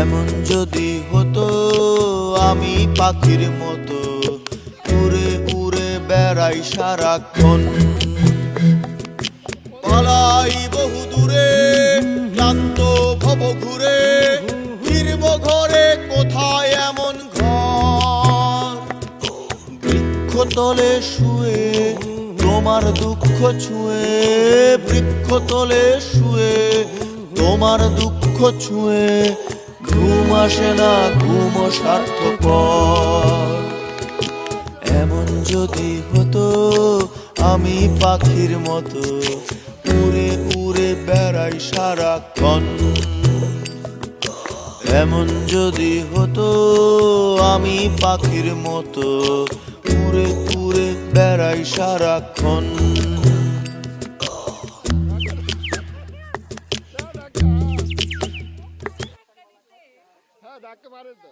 এমন যদি হতো আমি পাখির মতো উড়ে উড়ে বেড়াই সারাক্ষণ, পালাই বহু দূরে ক্লান্ত ভব ঘুরে, ফিরব ঘরে কোথায় এমন ঘর। বৃক্ষতলে শুয়ে তোমার দুঃখ ছুঁয়ে, বৃক্ষতলে শুয়ে তোমার দুঃখ ছুঁয়ে, ঘুম আসে না ঘুম স্বার্থপর। এমন যদি হতো আমি পাখির মতো উড়ে উড়ে বেড়াই সারাক্ষণ, এমন যদি হতো আমি পাখির মতো উড়ে উড়ে বেড়াই সারাক্ষণ। ধাক্কা মারে তো।